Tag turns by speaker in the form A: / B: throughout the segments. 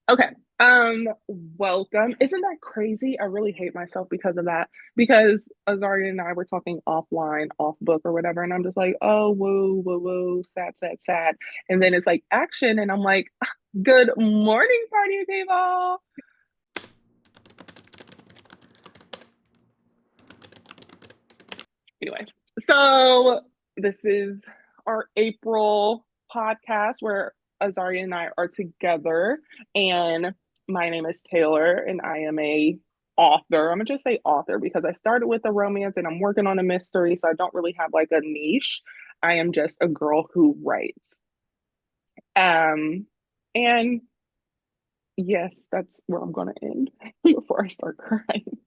A: Okay. Welcome. Isn't that crazy? I really hate myself because of that. Because Azaria and I were talking offline, off book or whatever, and I'm just like, oh, woo, woo, woo, sad, sad, sad. And then it's like action, and I'm like, good morning, party people. Anyway, so this is our April podcast where Azaria and I are together, and my name is Taylor, and I am a author. I'm gonna just say author because I started with a romance and I'm working on a mystery, so I don't really have like a niche. I am just a girl who writes. Um, and yes, that's where I'm gonna end before I start crying.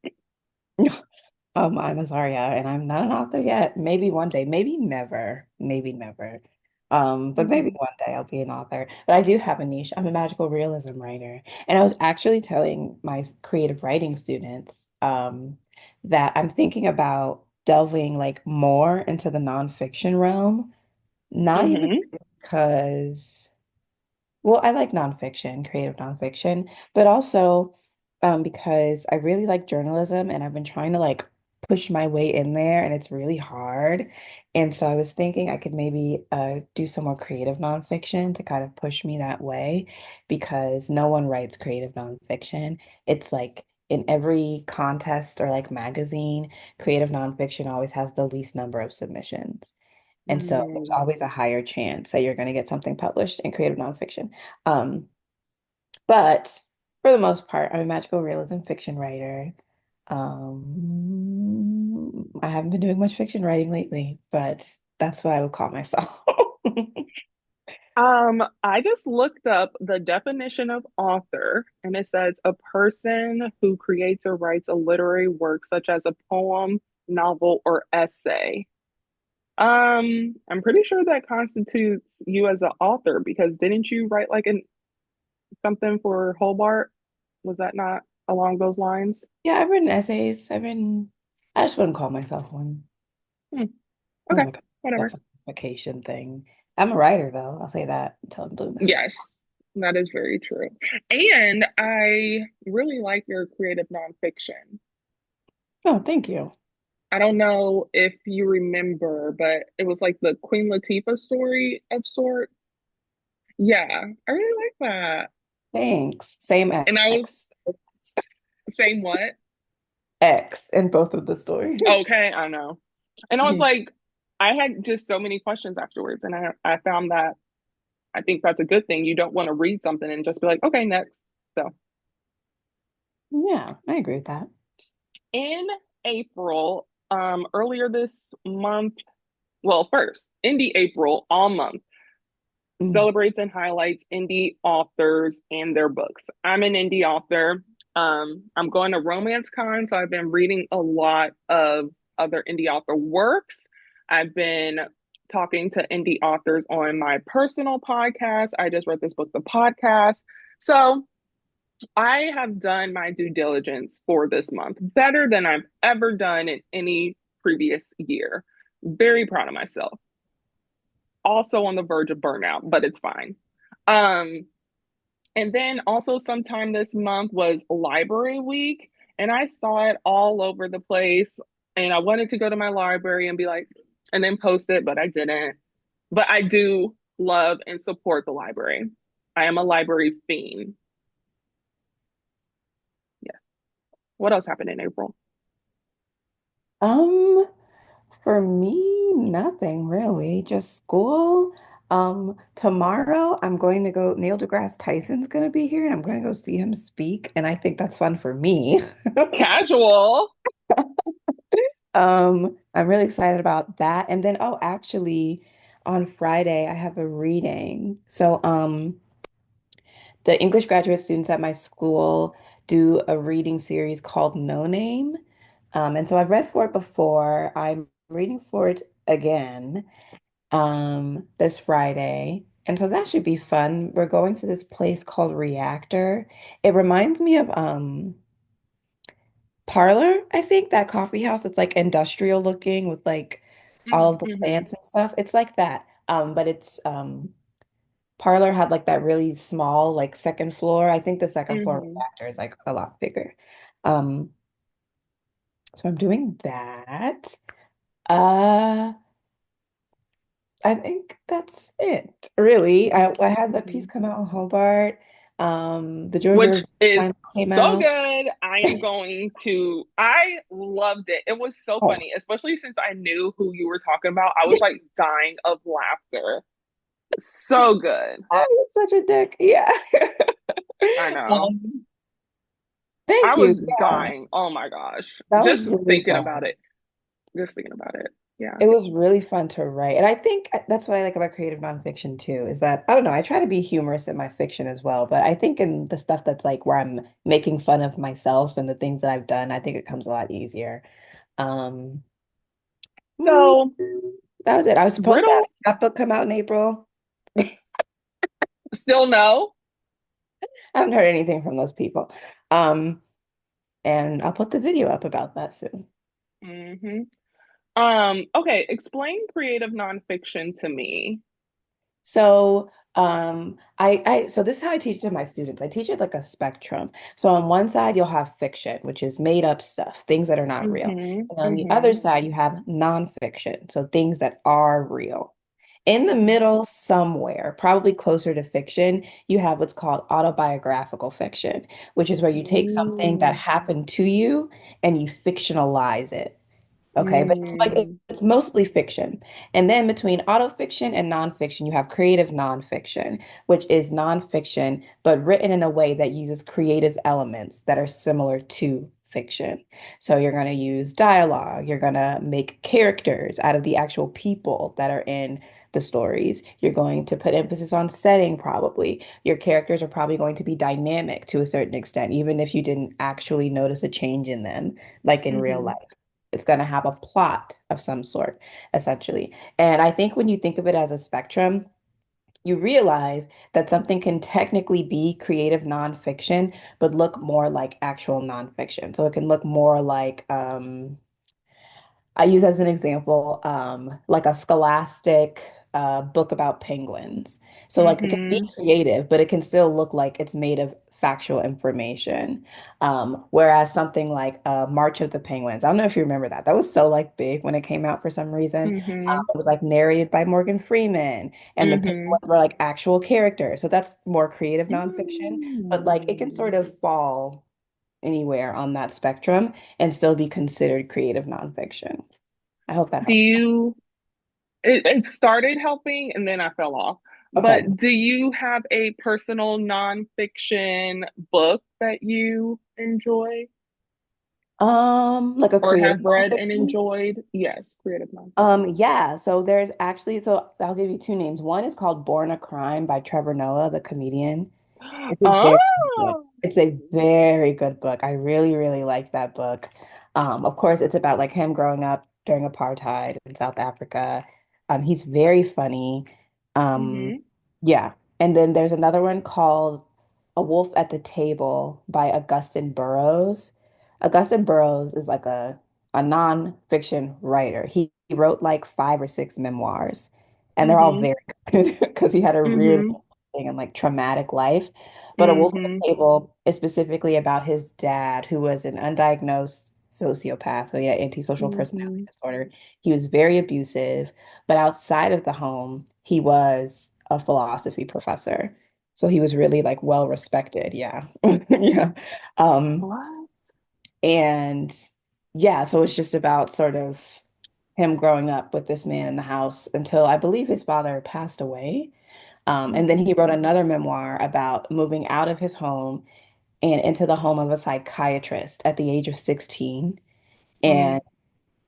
B: I'm Azaria, and I'm not an author yet. Maybe one day, maybe never, maybe never. But maybe
A: Mhm.
B: one day I'll be an author. But I do have a niche. I'm a magical realism writer. And I was actually telling my creative writing students, that I'm thinking about delving like more into the nonfiction realm, not even
A: Mhm.
B: because well, I like nonfiction, creative nonfiction, but also because I really like journalism and I've been trying to like push my way in there and it's really hard. And so I was thinking I could maybe do some more creative nonfiction to kind of push me that way because no one writes creative nonfiction. It's like in every contest or like magazine, creative nonfiction always has the least number of submissions. And so there's
A: Mm.
B: always a higher chance that you're going to get something published in creative nonfiction. Um, but for the most part, I'm a magical realism fiction writer. I haven't been doing much fiction writing lately, but that's what I would call myself.
A: I just looked up the definition of author, and it says a person who creates or writes a literary work such as a poem, novel, or essay. I'm pretty sure that constitutes you as an author because didn't you write like an something for Hobart? Was that not along those lines?
B: Yeah, I've written essays. I just wouldn't call myself one.
A: Hmm,
B: More
A: okay,
B: like a
A: whatever.
B: self-identification thing. I'm a writer though. I'll say that until I'm blue in the
A: Yes,
B: face.
A: that is very true. And I really like your creative nonfiction.
B: Oh, thank you.
A: I don't know if you remember, but it was like the Queen Latifah story of sorts. Yeah, I really like that.
B: Thanks. Same
A: And I was
B: X.
A: saying what?
B: X in both of the stories.
A: Okay, I know. And I was
B: Yeah.
A: like, I had just so many questions afterwards, and I found that I think that's a good thing. You don't want to read something and just be like, okay, next. So
B: Yeah, I agree with that.
A: in April, earlier this month, well, first, indie April, all month,
B: Mm.
A: celebrates and highlights indie authors and their books. I'm an indie author. I'm going to Romance Con, so I've been reading a lot of other indie author works. I've been talking to indie authors on my personal podcast. I just read this book, The Podcast. So I have done my due diligence for this month better than I've ever done in any previous year. Very proud of myself. Also on the verge of burnout, but it's fine. Um, and then also sometime this month was library week, and I saw it all over the place. And I wanted to go to my library and be like, and then post it, but I didn't. But I do love and support the library. I am a library fiend. Yeah. What else happened in April?
B: Um, for me, nothing really, just school. Tomorrow I'm going to go, Neil deGrasse Tyson's going to be here and I'm going to go see him speak, and I think that's fun for me.
A: Casual.
B: I'm really excited about that. And then, oh, actually, on Friday I have a reading. So, the English graduate students at my school do a reading series called No Name. And so I've read for it before. I'm reading for it again this Friday. And so that should be fun. We're going to this place called Reactor. It reminds me of Parlor, I think, that coffee house that's like industrial looking with like all of the
A: Mm-hmm.
B: plants and stuff. It's like that. But Parlor had like that really small like second floor. I think the second floor
A: Hmm.
B: factor is like a lot bigger. Um, so I'm doing that. Uh, I think that's it, really. I had the piece
A: Hmm.
B: come out on Hobart. The Georgia
A: Which
B: Review
A: is
B: finally came
A: so
B: out.
A: good. I loved it. It was so
B: Oh,
A: funny, especially since I knew who you were talking about. I was like dying of laughter. So good.
B: I'm such a dick. Yeah.
A: I know.
B: Um,
A: I
B: thank you.
A: was
B: Yeah,
A: dying. Oh my gosh.
B: that was
A: Just
B: really
A: thinking about
B: fun.
A: it. Just thinking about it. Yeah.
B: It was really fun to write. And I think that's what I like about creative nonfiction too, is that I don't know, I try to be humorous in my fiction as well, but I think in the stuff that's like where I'm making fun of myself and the things that I've done, I think it comes a lot easier. Um, mm,
A: So,
B: that was it. I was supposed to have
A: Riddle
B: that book come out in April.
A: still no.
B: I haven't heard anything from those people. Um, and I'll put the video up about that soon.
A: Hmm. Okay, explain creative nonfiction to me.
B: So so this is how I teach it to my students. I teach it like a spectrum. So on one side you'll have fiction, which is made up stuff, things that are not real.
A: Hmm.
B: And on the other
A: Hmm.
B: side you have nonfiction, so things that are real. In the middle, somewhere, probably closer to fiction, you have what's called autobiographical fiction, which is where you take something that
A: Ooh.
B: happened to you and you fictionalize it. Okay, but it's like
A: Mm.
B: it's mostly fiction. And then between autofiction and nonfiction, you have creative nonfiction, which is nonfiction, but written in a way that uses creative elements that are similar to fiction. So you're going to use dialogue, you're going to make characters out of the actual people that are in the stories. You're going to put emphasis on setting, probably. Your characters are probably going to be dynamic to a certain extent, even if you didn't actually notice a change in them, like in real
A: Hmm.
B: life. It's going to have a plot of some sort, essentially. And I think when you think of it as a spectrum, you realize that something can technically be creative nonfiction, but look more like actual nonfiction. So it can look more like I use as an example, like a scholastic book about penguins. So like it can be
A: Hmm.
B: creative, but it can still look like it's made of factual information. Whereas something like March of the Penguins, I don't know if you remember that. That was so like big when it came out for some reason.
A: Hmm.
B: It was like narrated by Morgan Freeman, and the
A: Hmm.
B: penguins were like actual characters. So that's more creative nonfiction, but like it can
A: Mm.
B: sort of fall anywhere on that spectrum and still be considered creative nonfiction. I hope that
A: Do
B: helps.
A: you, it started helping and then I fell off.
B: Okay.
A: But do you have a personal nonfiction book that you enjoy
B: Like a
A: or
B: creative
A: have read and
B: nonfiction.
A: enjoyed? Yes, creative nonfiction.
B: Yeah, so there's actually, so I'll give you two names. One is called Born a Crime by Trevor Noah, the comedian. It's a very good book.
A: Oh.
B: It's a very good book. I really, really like that book. Of course, it's about like him growing up during apartheid in South Africa. He's very funny. Um,
A: Hmm.
B: yeah. And then there's another one called A Wolf at the Table by Augustin Burroughs. Augustin Burroughs is like a nonfiction writer. He wrote like five or six memoirs, and they're all
A: Hmm.
B: very good because he had a really
A: Hmm.
B: interesting and like traumatic life. But A Wolf at
A: Hmm.
B: the Table is specifically about his dad, who was an undiagnosed sociopath, so he had antisocial personality
A: Hmm.
B: disorder. He was very abusive, but outside of the home, he was a philosophy professor. So he was really like well respected. Yeah. Yeah. Um,
A: What?
B: and yeah, so it's just about sort of him growing up with this man in the house until I believe his father passed away. And then he
A: Hmm.
B: wrote another memoir about moving out of his home and into the home of a psychiatrist at the age of 16
A: Mm.
B: and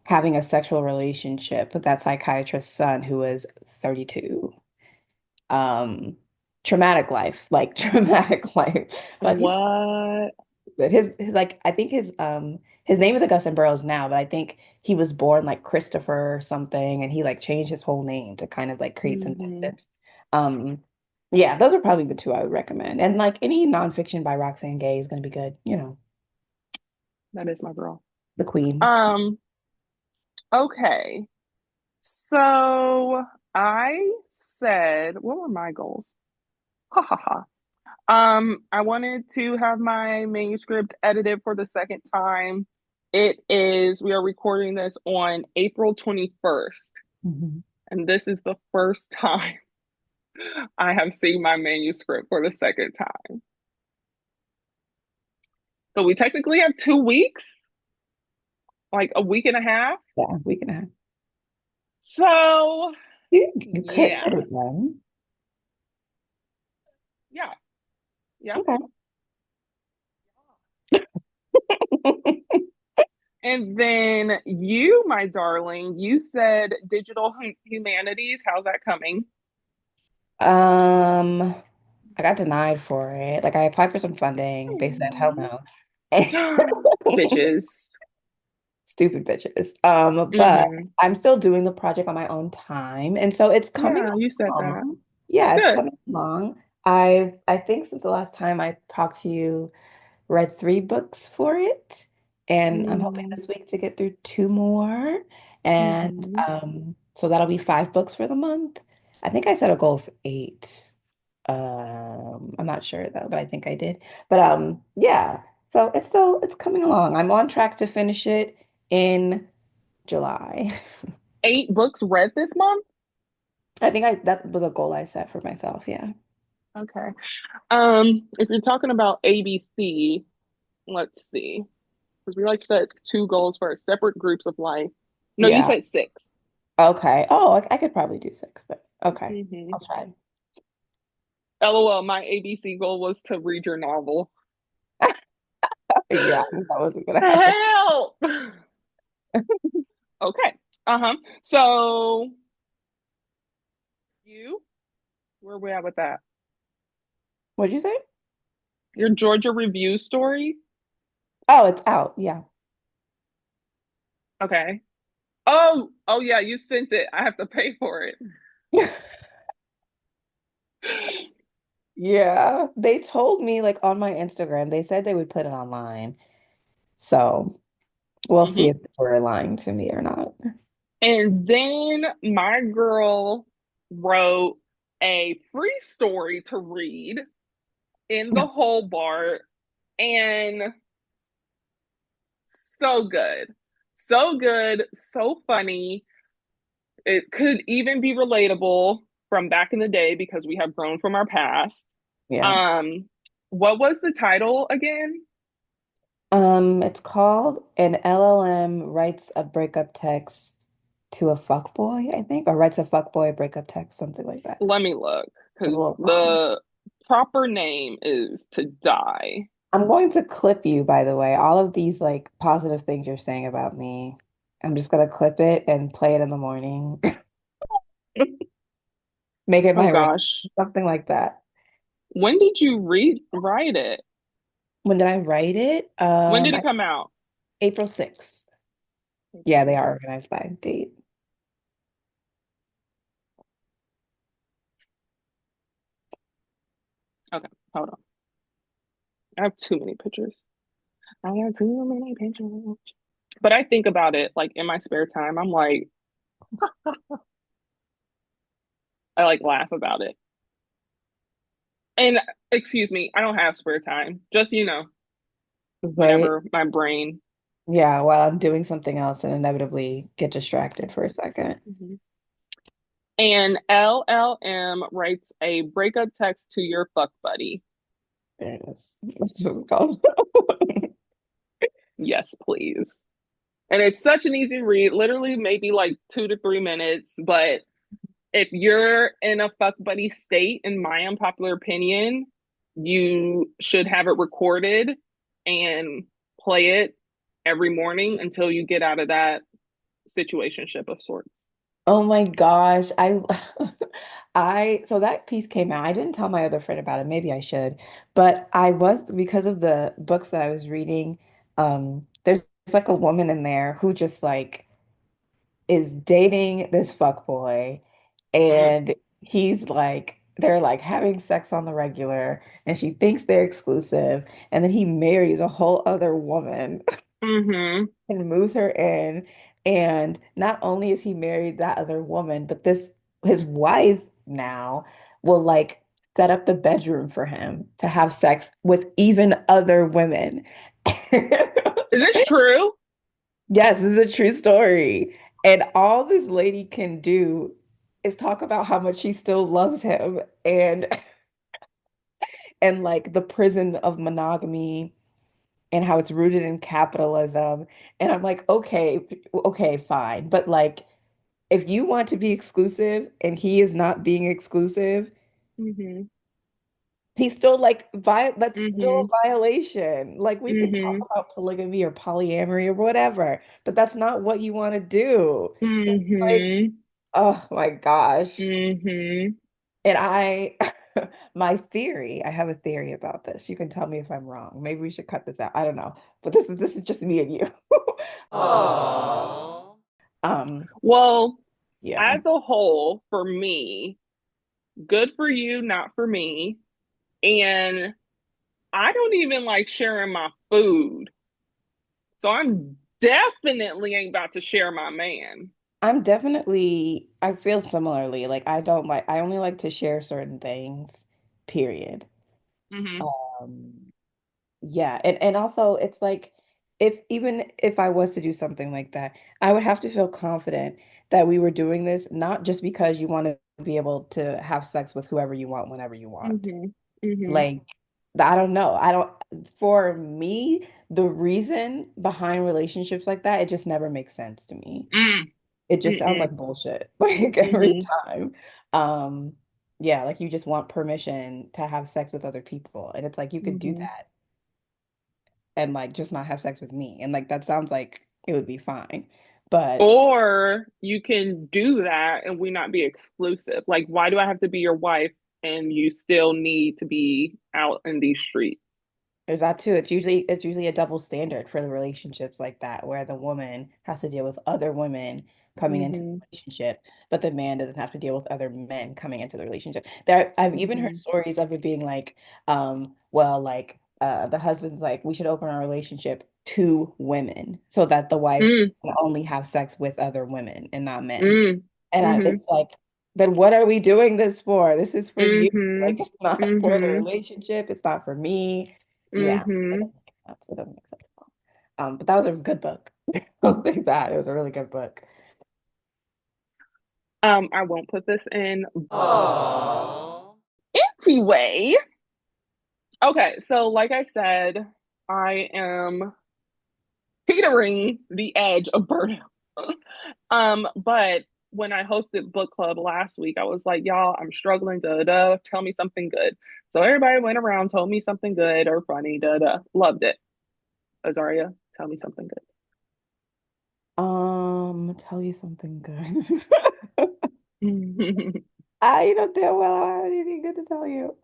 B: having a sexual relationship with that psychiatrist's son who was 32. Um, Traumatic life, like traumatic life. But he's
A: What?
B: good. His like I think his name is Augustine Burroughs now, but I think he was born like Christopher or something, and he like changed his whole name to kind of like create some
A: Hmm.
B: distance. Um, yeah, those are probably the two I would recommend. And like any nonfiction by Roxane Gay is gonna be good,
A: That is my girl.
B: the queen.
A: Um, okay. So I said, what were my goals? Ha ha ha. I wanted to have my manuscript edited for the second time. We are recording this on April 21st,
B: Mhm.
A: and this is the first time I have seen my manuscript for the second time. So we technically have 2 weeks, like a week and a half.
B: Yeah, we can have.
A: So,
B: You could
A: yeah,
B: edit them.
A: yeah, yeah.
B: Okay.
A: And then you, my darling, you said digital humanities. How's that coming?
B: Um, I got denied for it. Like I applied for some funding. They said hell no.
A: Bitches.
B: Stupid bitches. But
A: Hmm.
B: I'm still doing the project on my own time. And so it's coming
A: Yeah, you said that.
B: along. Yeah, it's
A: Good.
B: coming along. I think since the last time I talked to you, read 3 books for it. And I'm hoping
A: Mm-hmm.
B: this week to get through 2 more. And
A: Mm-hmm.
B: so that'll be 5 books for the month. I think I set a goal of 8. I'm not sure though, but I think I did. But yeah. So it's coming along. I'm on track to finish it in July.
A: 8 books read this month?
B: I think I that was a goal I set for myself. Yeah.
A: Okay. If you're talking about ABC, let's see. Because we like set 2 goals for separate groups of life. No, you
B: Yeah.
A: said 6.
B: Okay. Oh, I could probably do 6 then. Okay.
A: Mm-hmm.
B: I'll try.
A: LOL, my ABC goal was to read your novel.
B: Yeah, that wasn't gonna happen.
A: Help! Okay. Uh-huh. So you, where we at with that?
B: What'd you say?
A: Your Georgia review story?
B: Oh, it's out. Yeah.
A: Okay. Oh yeah, you sent it. I have to pay for it.
B: Yeah. They told me like on my Instagram, they said they would put it online. So we'll see
A: Hmm.
B: if they're lying to me or not.
A: And then my girl wrote a free story to read in the whole bar, and so good. So good, so funny. It could even be relatable from back in the day because we have grown from our past.
B: Yeah.
A: Um, what was the title again?
B: It's called An LLM Writes a Breakup Text to a Fuckboy, I think, or writes a fuckboy a breakup text, something like that.
A: Let me look
B: It's a
A: because
B: little long.
A: the proper name is To Die.
B: I'm going to clip you, by the way. All of these like positive things you're saying about me. I'm just gonna clip it and play it in the morning. Make it
A: Oh
B: my ring,
A: gosh.
B: something like that.
A: When did you write it?
B: When did I write it?
A: When did it come out?
B: April 6th. Yeah, they
A: Okay,
B: are organized by date.
A: hold on. I have too many pictures. I have too many pictures. But I think about it like in my spare time. I'm like, I like laugh about it. And excuse me, I don't have spare time. Just,
B: Right.
A: whenever my brain.
B: Yeah, while I'm doing something else and inevitably get distracted for a second.
A: Mhm. And LLM writes a breakup text to your fuck buddy.
B: There it is. That's what it's called.
A: Yes, please. And it's such an easy read, literally maybe like 2 to 3 minutes. But if you're in a fuck buddy state, in my unpopular opinion, you should have it recorded and play it every morning until you get out of that situationship of sorts.
B: Oh my gosh. I so that piece came out. I didn't tell my other friend about it. Maybe I should. But I was because of the books that I was reading, there's like a woman in there who just like is dating this fuck boy
A: Mm-hmm.
B: and he's like they're like having sex on the regular and she thinks they're exclusive and then he marries a whole other woman
A: Mm-hmm.
B: and moves her in. And not only is he married that other woman, but this his wife now will like set up the bedroom for him to have sex with even other women.
A: Is this true?
B: Yes, this is a true story. And all this lady can do is talk about how much she still loves him and like the prison of monogamy and how it's rooted in capitalism. And I'm like, okay, okay, fine. But like if you want to be exclusive and he is not being exclusive,
A: Mm-hmm.
B: he's still like that's still
A: Mm-hmm.
B: a violation. Like we can talk
A: Mm-hmm.
B: about polygamy or polyamory or whatever, but that's not what you want to do. So like,
A: Mm-hmm.
B: oh my gosh.
A: Mm-hmm.
B: And I my theory, I have a theory about this. You can tell me if I'm wrong. Maybe we should cut this out. I don't know. But this is just me and you.
C: Aww.
B: Um,
A: Well,
B: yeah.
A: as a whole, for me, good for you, not for me. And I don't even like sharing my food. So I'm definitely ain't about to share my man.
B: I feel similarly. Like I only like to share certain things, period.
A: Mm-hmm.
B: Um, yeah, and also it's like if even if I was to do something like that, I would have to feel confident that we were doing this not just because you want to be able to have sex with whoever you want whenever you want.
A: Mm-hmm. Mm-hmm.
B: Like I don't know. I don't For me, the reason behind relationships like that, it just never makes sense to me.
A: Mm.
B: It just sounds
A: Mm-mm.
B: like bullshit, like every
A: Mm-hmm.
B: time. Um, yeah, like you just want permission to have sex with other people. And it's like you could do
A: Mm-hmm.
B: that and like just not have sex with me. And like that sounds like it would be fine. But
A: Or you can do that and we not be exclusive. Like, why do I have to be your wife and you still need to be out in these streets?
B: there's that too. It's usually a double standard for the relationships like that, where the woman has to deal with other women coming into the
A: Mm-hmm.
B: relationship, but the man doesn't have to deal with other men coming into the relationship. There, I've even heard
A: Mm-hmm.
B: stories of it being like, well, like the husband's like, we should open our relationship to women so that the wife
A: Mm,
B: can only have sex with other women and not men.
A: mm,
B: And
A: mm-hmm.
B: it's like, then what are we doing this for? This is for you. Like,
A: Mm-hmm.
B: it's not for the
A: Mm-hmm.
B: relationship. It's not for me. Yeah, it
A: Mm-hmm.
B: doesn't make sense. It doesn't make sense at all. But that was a good book. I'll say that. It was a really good book.
A: I won't put this in.
C: Aww.
A: Anyway, okay, so like I said, I am teetering the edge of burnout. But when I hosted book club last week, I was like, y'all, I'm struggling, da da. Tell me something good. So everybody went around, told me something good or funny, da da. Loved it. Azaria, tell me something
B: Tell you something good.
A: good.
B: I don't damn well I don't have anything good to tell you.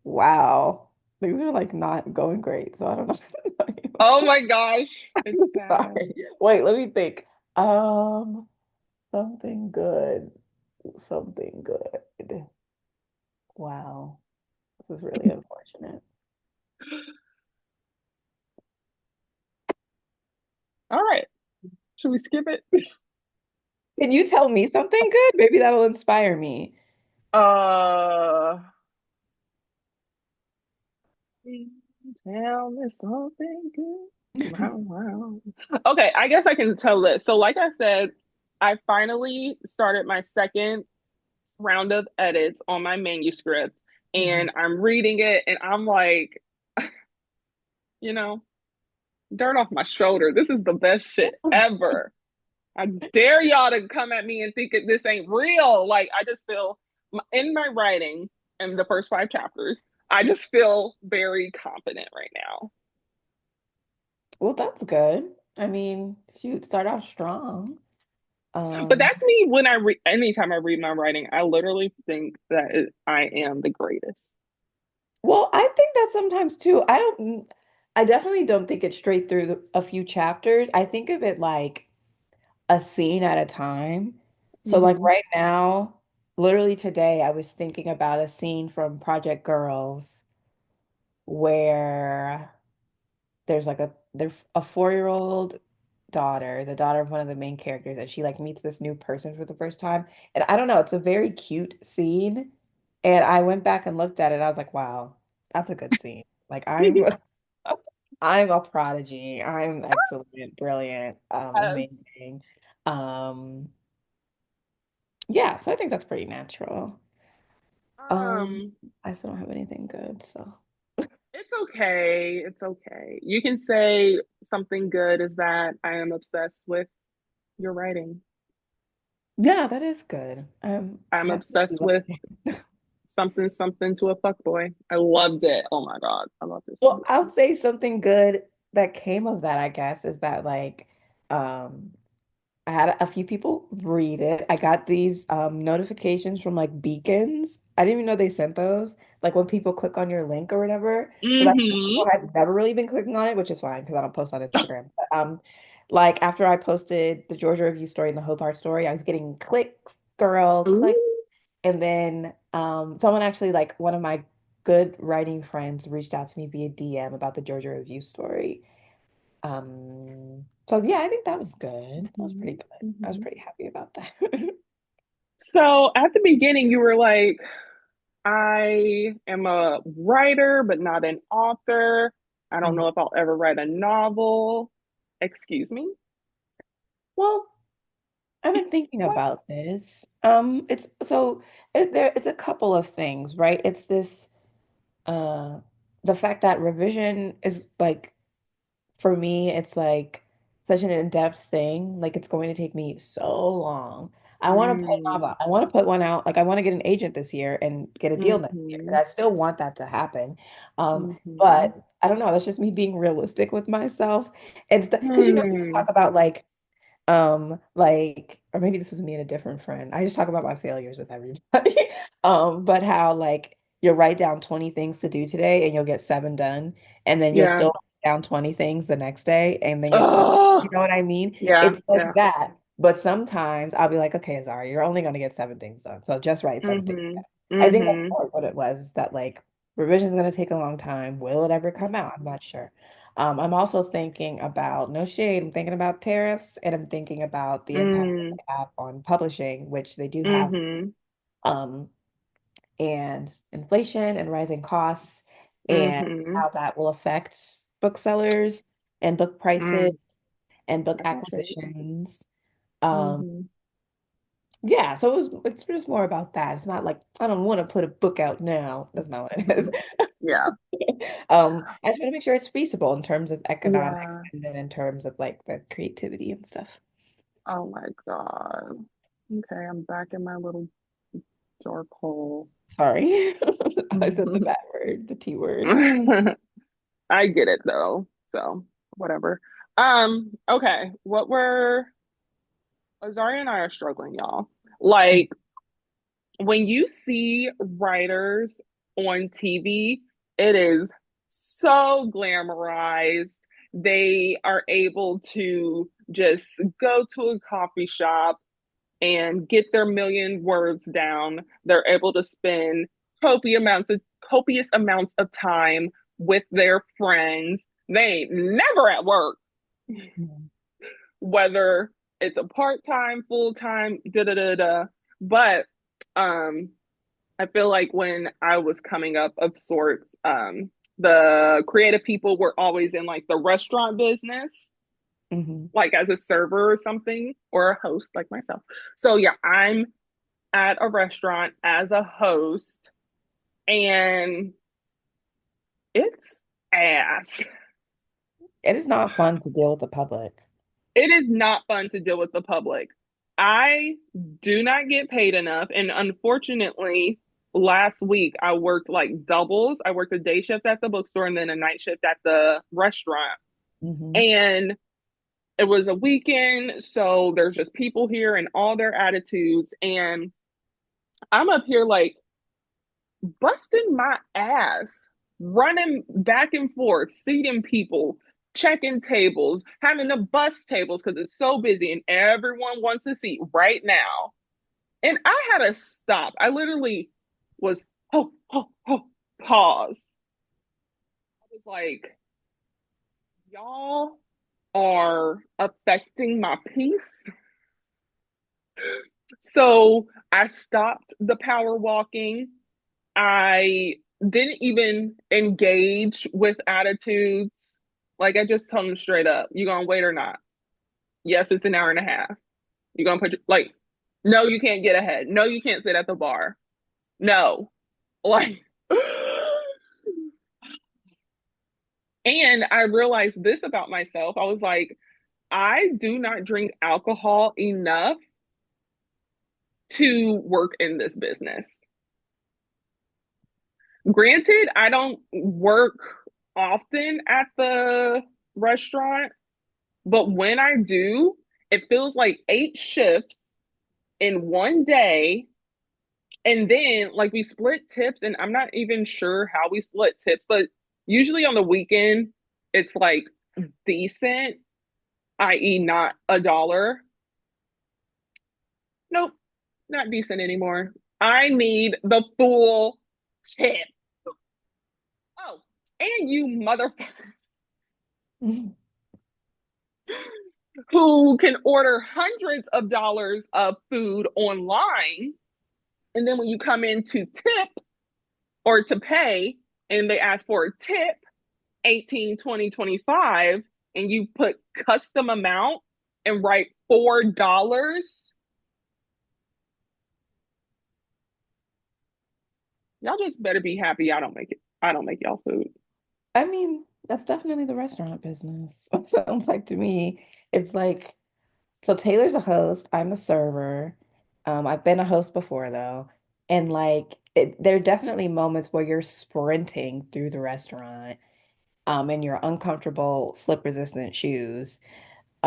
B: Wow. Things are like not going great, so I don't know what to tell
A: Oh
B: you.
A: my gosh, it's sad.
B: Sorry. Wait, let me think. Um, Something good. Something good. Wow. This is really unfortunate.
A: All right, should we skip it?
B: Can you tell me something good? Maybe that'll inspire me.
A: Uh, tell me something good. Wow, wow. Okay, I guess I can tell this. So, like I said, I finally started my second round of edits on my manuscript,
B: Mhm.
A: and I'm reading it, and I'm like, you know, dirt off my shoulder. This is the best shit ever. I dare y'all to come at me and think that this ain't real. Like, I just feel in my writing in the first five chapters, I just feel very confident right now.
B: Well, that's good. I mean, shoot, start off strong.
A: But
B: Um,
A: that's me when I read, anytime I read my writing, I literally think that I am the greatest.
B: well, I think that sometimes too. I definitely don't think it straight through a few chapters. I think of it like a scene at a time. So like
A: Mm-hmm.
B: right now, literally today, I was thinking about a scene from Project Girls where there's a 4-year-old daughter, the daughter of one of the main characters, and she like meets this new person for the first time. And I don't know, it's a very cute scene. And I went back and looked at it, and I was like, wow, that's a good scene. Like I'm a prodigy. I'm excellent, brilliant,
A: Yes.
B: amazing. Um, yeah, so I think that's pretty natural. Um,
A: Um,
B: I still don't have anything good, so
A: it's okay. It's okay. You can say something good is that I am obsessed with your writing.
B: yeah, that is good. I'm
A: I'm
B: happy you
A: obsessed
B: like
A: with
B: it.
A: something something to a fuckboy. I loved it. Oh my God. I love it so
B: Well,
A: much.
B: I'll say something good that came of that, I guess, is that like um I had a few people read it. I got these notifications from like beacons. I didn't even know they sent those. Like when people click on your link or whatever. So that means
A: Mm-hmm.
B: people had never really been clicking on it, which is fine because I don't post on Instagram. But, like after I posted the Georgia review story and the Hope Heart story, I was getting clicks, girl, clicks.
A: Ooh.
B: And then someone actually like one of my good writing friends reached out to me via DM about the Georgia review story. So yeah, I think that was good. That was pretty
A: Mhm,
B: good. I was
A: mhm.
B: pretty happy about that.
A: So at the beginning, you were like, I am a writer, but not an author. I don't
B: Mhm.
A: know if I'll ever write a novel. Excuse me?
B: Well, I've been thinking
A: What?
B: about this. It's so it's a couple of things, right? It's this uh the fact that revision is like for me, it's like such an in-depth thing. Like it's going to take me so long. I want to put
A: Mm,
B: novel. I want to put one out. Like I want to get an agent this year and get a deal next year. And
A: mm-hmm,
B: I still want that to happen.
A: mm-hmm,
B: But I don't know. That's just me being realistic with myself. And because people
A: hmm.
B: talk about like, or maybe this was me and a different friend. I just talk about my failures with everybody. But how like you'll write down 20 things to do today and you'll get seven done, and then you'll
A: Yeah.
B: still write down 20 things the next day and then get seven. You
A: Oh,
B: know what I mean?
A: yeah,
B: It's like
A: yeah.
B: that. But sometimes I'll be like, okay, Zara, you're only going to get seven things done. So just write seven things
A: Mm-hmm,
B: down. I think that's
A: mm-hmm,
B: more what it was, that like revision is going to take a long time. Will it ever come out? I'm not sure. I'm also thinking about, no shade, I'm thinking about tariffs and I'm thinking about the impact that
A: mm,
B: they have on publishing, which they do have,
A: mm-hmm,
B: um, and inflation and rising costs and
A: mm-hmm,
B: how that will affect booksellers and book prices
A: mm.
B: and book
A: I got you.
B: acquisitions. Um,
A: Mm-hmm.
B: yeah, so it's just more about that. It's not like I don't want to put a book out now. That's not what it is.
A: Yeah,
B: I just want to make sure it's feasible in terms of economics
A: yeah.
B: and then in terms of like the creativity and stuff.
A: Oh my God. Okay, I'm back in my little dark hole.
B: Sorry. I said the bad word, the T word.
A: I get it though. So whatever. Okay. What were Azaria and I are struggling, y'all. Like when you see writers on TV, it is so glamorized. They are able to just go to a coffee shop and get their million words down. They're able to spend copious amounts of time with their friends. They ain't never at work,
B: Mhm.
A: whether it's a part-time, full-time, da da da da. But um I feel like when I was coming up of sorts, the creative people were always in like the restaurant business,
B: Mhm.
A: like as a server or something, or a host like myself. So yeah, I'm at a restaurant as a host, and it's ass.
B: It is not fun to deal with the public.
A: It is not fun to deal with the public. I do not get paid enough. And unfortunately, last week I worked like doubles. I worked a day shift at the bookstore and then a night shift at the restaurant.
B: Hmm.
A: And it was a weekend. So there's just people here and all their attitudes. And I'm up here like, busting my ass, running back and forth, seating people, checking tables, having to bus tables because it's so busy and everyone wants a seat right now. And I had to stop. I literally was, oh, oh, oh, pause. I was like, y'all, are affecting my peace. So I stopped the power walking. I didn't even engage with attitudes. Like I just told them straight up, you gonna wait or not? Yes, it's an hour and a half. You gonna put your, like, no, you can't get ahead. No, you can't sit at the bar. No. Like and I realized this about myself. I was like, I do not drink alcohol enough to work in this business. Granted, I don't work often at the restaurant, but when I do, it feels like 8 shifts in one day. And then, like, we split tips, and I'm not even sure how we split tips, but usually on the weekend, it's like decent, i.e., not $1. Nope, not decent anymore. I need the full tip. Oh, and you motherfucker who can order hundreds of dollars of food online. And then when you come in to tip or to pay and they ask for a tip, 18, 20, 25, and you put custom amount and write $4, y'all just better be happy I don't make it. I don't make y'all food.
B: I mean, that's definitely the restaurant business. It sounds like to me. It's like, so Taylor's a host, I'm a server. I've been a host before though. And like there are definitely moments where you're sprinting through the restaurant in your uncomfortable slip resistant shoes.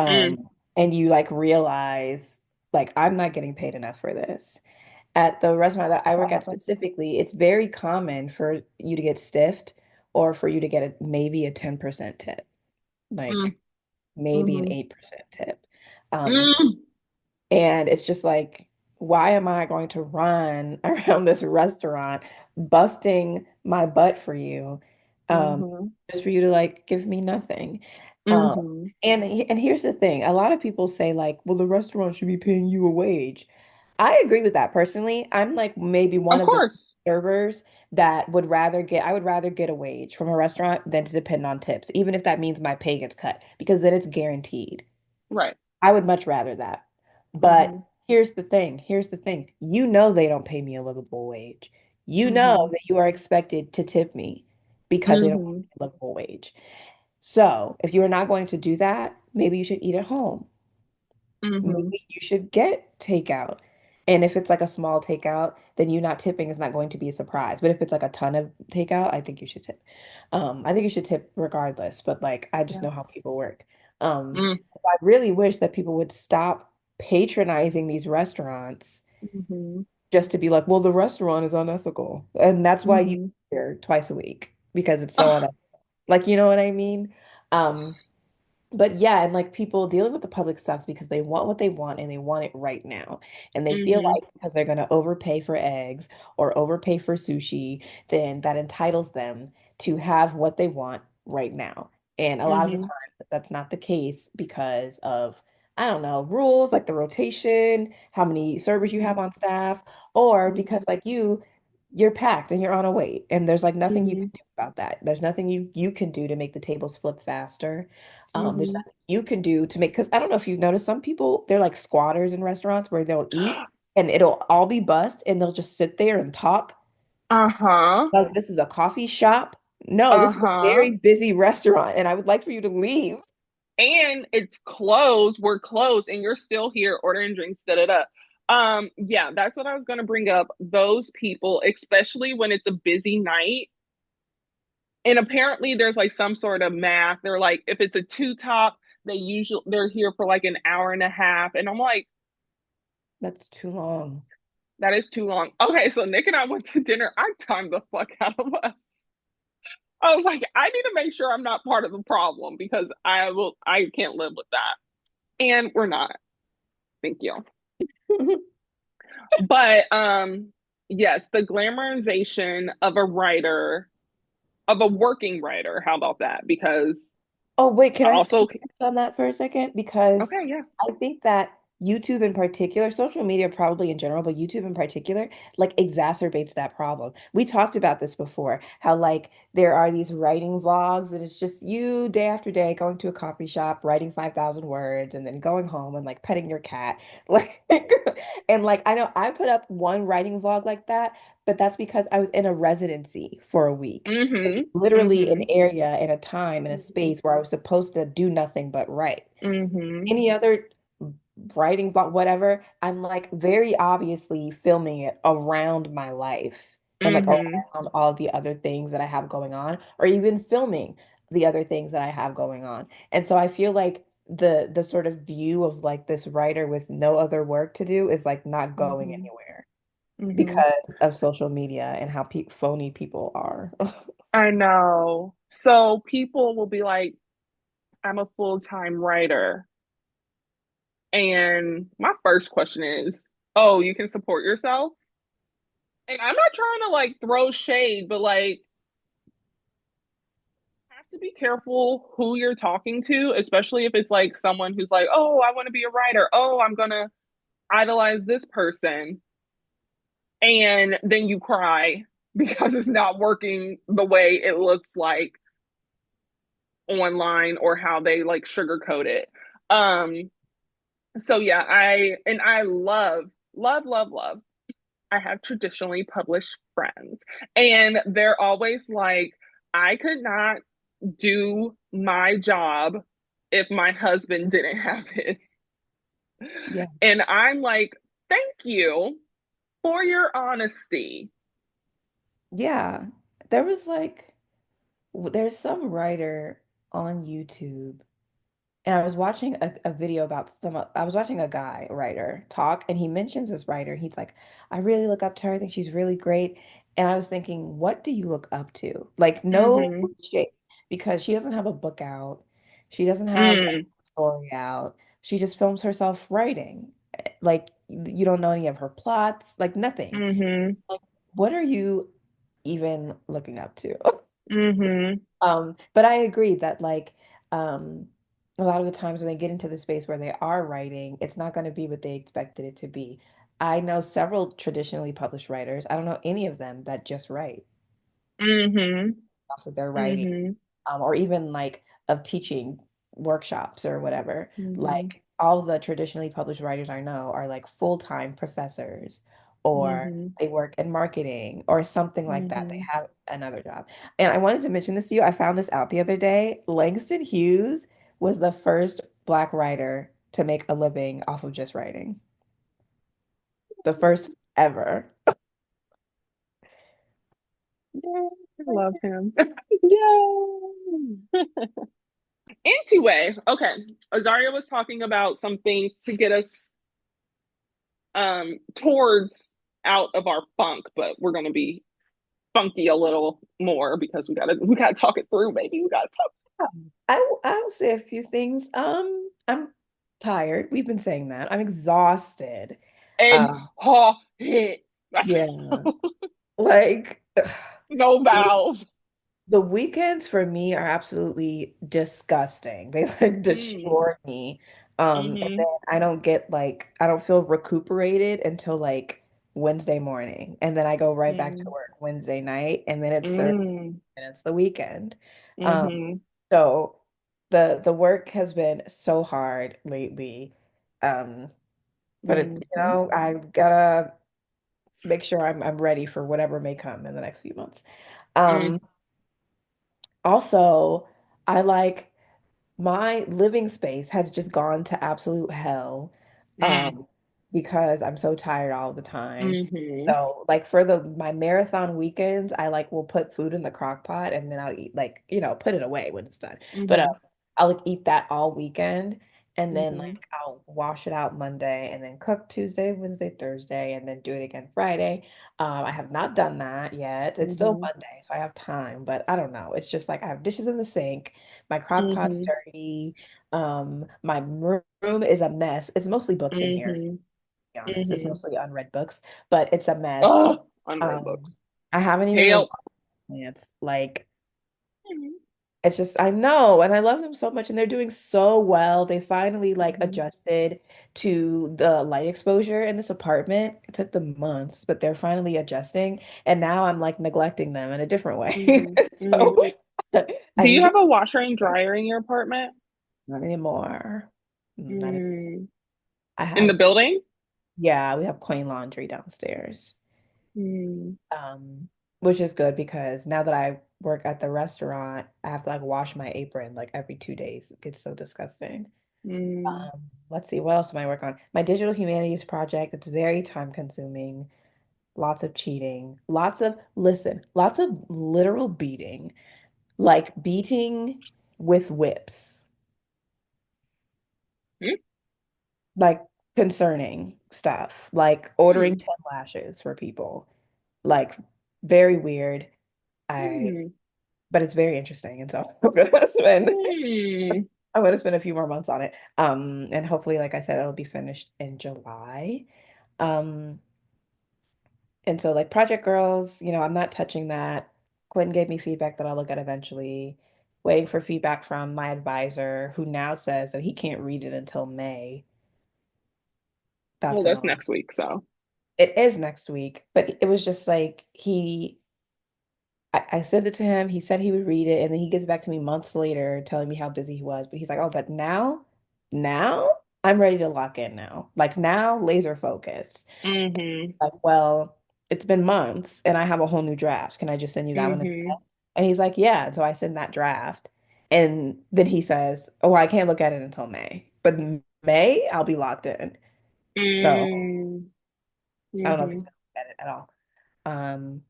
A: Mm,
B: And you like realize like I'm not getting paid enough for this. At the restaurant that I
A: that
B: work at
A: happens.
B: specifically, it's very common for you to get stiffed or for you to get maybe a 10% tip,
A: Mm,
B: like maybe an
A: mm,
B: 8% tip. Um,
A: mm,
B: and it's just like, why am I going to run around this restaurant busting my butt for you, um,
A: mm,
B: just for you to like give me nothing? Um,
A: mm.
B: and here's the thing, a lot of people say like, well, the restaurant should be paying you a wage. I agree with that personally. I'm like maybe one
A: Of
B: of the
A: course.
B: servers that I would rather get a wage from a restaurant than to depend on tips, even if that means my pay gets cut, because then it's guaranteed.
A: Right.
B: I would much rather that. But
A: Mm-hmm.
B: here's the thing. Here's the thing. You know they don't pay me a livable wage. You know
A: Mm-hmm.
B: that you are expected to tip me because they don't pay
A: Mm-hmm.
B: me a livable wage. So if you are not going to do that, maybe you should eat at home.
A: Mm-hmm.
B: Maybe you should get takeout. And if it's like a small takeout, then you not tipping is not going to be a surprise. But if it's like a ton of takeout, I think you should tip. I think you should tip regardless, but like I just
A: Yeah.
B: know how people work. Um,
A: Mm,
B: I really wish that people would stop patronizing these restaurants
A: mm-hmm.
B: just to be like, well, the restaurant is unethical. And that's why you
A: Mm-hmm.
B: here twice a week because it's so
A: Ah,
B: unethical. Like, you know what I mean? Um, but yeah, and like people dealing with the public sucks because they want what they want and they want it right now. And they feel
A: mm-hmm.
B: like because they're going to overpay for eggs or overpay for sushi, then that entitles them to have what they want right now. And a lot of the
A: Mm-hmm.
B: time, that's not the case because of, I don't know, rules like the rotation, how many servers you have
A: Mm-hmm.
B: on staff, or
A: Mm-hmm.
B: because like you're packed and you're on a wait and there's like nothing you
A: Mm-hmm.
B: can do about that. There's nothing you can do to make the tables flip faster. There's
A: Mm-hmm.
B: nothing you can do to make, because I don't know if you've noticed some people, they're like squatters in restaurants where they'll eat and it'll all be bust and they'll just sit there and talk
A: Uh-huh.
B: like this is a coffee shop. No, this is a
A: Uh-huh.
B: very busy restaurant and I would like for you to leave.
A: And it's closed. We're closed, and you're still here ordering drinks. Da da da. Yeah, that's what I was gonna bring up. Those people, especially when it's a busy night, and apparently there's like some sort of math. They're like, if it's a two top, they're here for like an hour and a half, and I'm like,
B: That's too long.
A: that is too long. Okay, so Nick and I went to dinner. I timed the fuck out of us. I was like, I need to make sure I'm not part of the problem because I can't live with that. And we're not. Thank you. But yes, the glamorization of a writer, of a working writer, how about that? Because
B: Oh, wait, can I
A: Also,
B: touch on that for a second? Because
A: okay, yeah.
B: I think that YouTube in particular, social media probably in general, but YouTube in particular, like exacerbates that problem. We talked about this before, how like there are these writing vlogs and it's just you day after day going to a coffee shop, writing 5,000 words, and then going home and like petting your cat. Like, and like I know I put up one writing vlog like that, but that's because I was in a residency for a week.
A: Mm-hmm.
B: Literally an
A: Mm-hmm.
B: area and a time and a space where I was supposed to do nothing but write.
A: Mm-hmm.
B: Any other writing blog, whatever, I'm like very obviously filming it around my life and like
A: Mm-hmm.
B: around all the other things that I have going on, or even filming the other things that I have going on. And so I feel like the sort of view of like this writer with no other work to do is like not going
A: Mm-hmm.
B: anywhere
A: Mm-hmm.
B: because of social media and how pe phony people are.
A: I know. So people will be like, I'm a full-time writer. And my first question is, oh, you can support yourself? And I'm not trying to like throw shade, but like have to be careful who you're talking to, especially if it's like someone who's like, oh, I want to be a writer. Oh, I'm gonna idolize this person. And then you cry because it's not working the way it looks like online or how they like sugarcoat it. Um, so yeah, I love. I have traditionally published friends, and they're always like, I could not do my job if my husband didn't have his.
B: Yeah.
A: And I'm like, thank you for your honesty.
B: Yeah. There was like there's some writer on YouTube, and I was watching a video about I was watching a guy writer talk, and he mentions this writer. He's like, I really look up to her. I think she's really great. And I was thinking, what do you look up to? Like, no
A: Mm-hmm.
B: shade, because she doesn't have a book out. She doesn't have a
A: Mm,
B: story out. She just films herself writing. Like, you don't know any of her plots, like nothing.
A: mm-hmm.
B: Like, what are you even looking up to?
A: Mm-hmm.
B: But I agree that like um a lot of the times when they get into the space where they are writing, it's not going to be what they expected it to be. I know several traditionally published writers. I don't know any of them that just write
A: Mm-hmm.
B: off of their writing,
A: Mm-hmm.
B: or even like of teaching workshops or whatever.
A: Mm-hmm.
B: Like all the traditionally published writers I know are like full-time professors or
A: Mm-hmm.
B: they work in marketing or something like that. They
A: Mm-hmm.
B: have another job. And I wanted to mention this to you. I found this out the other day. Langston Hughes was the first Black writer to make a living off of just writing. The first ever.
A: Yay, I love him.
B: Yay!
A: Anyway, okay. Azaria was talking about some things to get us towards out of our funk, but we're gonna be funky a little more because we gotta talk it through, baby. We gotta talk.
B: I'll say a few things. I'm tired. We've been saying that. I'm exhausted.
A: And
B: Um,
A: hit. That's
B: yeah. Like
A: no vowels.
B: the weekends for me are absolutely disgusting. They like
A: Mm,
B: destroy me. And
A: mm-hmm.
B: then I don't get like I don't feel recuperated until like Wednesday morning. And then I go right back to
A: Mm,
B: work Wednesday night, and then it's Thursday
A: mm,
B: and it's the weekend. Um,
A: mm-hmm.
B: so the work has been so hard lately. Um, but
A: Mm-hmm.
B: I gotta make sure I'm ready for whatever may come in the next few months.
A: Mm,
B: Um, Also, I like my living space has just gone to absolute hell
A: mm,
B: um because I'm so tired all the time.
A: mm-hmm.
B: So like for the my marathon weekends, I like will put food in the crock pot and then I'll eat like, put it away when it's done. But
A: Mm-hmm.
B: I'll like eat that all weekend and then
A: Mm-hmm.
B: like I'll wash it out Monday and then cook Tuesday, Wednesday, Thursday and then do it again Friday. I have not done that yet. It's still
A: Mm-hmm.
B: Monday, so I have time, but I don't know. It's just like I have dishes in the sink. My crock pot's
A: Mm-hmm.
B: dirty. My room is a mess. It's mostly books in here, to
A: Mm-hmm.
B: be honest. It's
A: Mm-hmm.
B: mostly unread books, but it's a mess.
A: Unread books.
B: I haven't even
A: Help.
B: removed plants. Like,
A: Mhm.
B: It's just, I know, and I love them so much, and they're doing so well. They finally like
A: Mhm.
B: adjusted to the light exposure in this apartment. It took them months, but they're finally adjusting, and now I'm like neglecting them in a different way.
A: Mhm. Mhm.
B: So I
A: Do you
B: need to,
A: have a washer and dryer in your apartment?
B: not anymore. Not any-
A: Mm.
B: I
A: In the
B: have,
A: building?
B: yeah, we have clean laundry downstairs.
A: Mm.
B: Um, which is good because now that I work at the restaurant, I have to like wash my apron like every 2 days. It gets so disgusting.
A: Mm.
B: Let's see, what else am I working on? My digital humanities project, it's very time consuming, lots of cheating, lots of literal beating, like beating with whips,
A: Mm.
B: like concerning stuff, like ordering
A: Mm.
B: 10 lashes for people, like very weird. I,
A: Mm.
B: but it's very interesting. And so
A: Mm.
B: I'm gonna spend a few more months on it. And hopefully, like I said, it'll be finished in July. Um, And so, like Project Girls, I'm not touching that. Quentin gave me feedback that I'll look at eventually. Waiting for feedback from my advisor, who now says that he can't read it until May.
A: Well,
B: That's
A: that's
B: annoying.
A: next week, so.
B: It is next week, but it was just like I sent it to him. He said he would read it, and then he gets back to me months later telling me how busy he was. But he's like, oh, but now I'm ready to lock in now. Like now, laser focus.
A: Mm-hmm.
B: Like, well, it's been months and I have a whole new draft. Can I just send you that one instead?
A: Mm-hmm.
B: And he's like, yeah. And so I send that draft. And then he says, oh, I can't look at it until May. But May, I'll be locked in. So
A: Mm.
B: I don't know if
A: Mm-hmm.
B: he's gonna look at it at all. Um,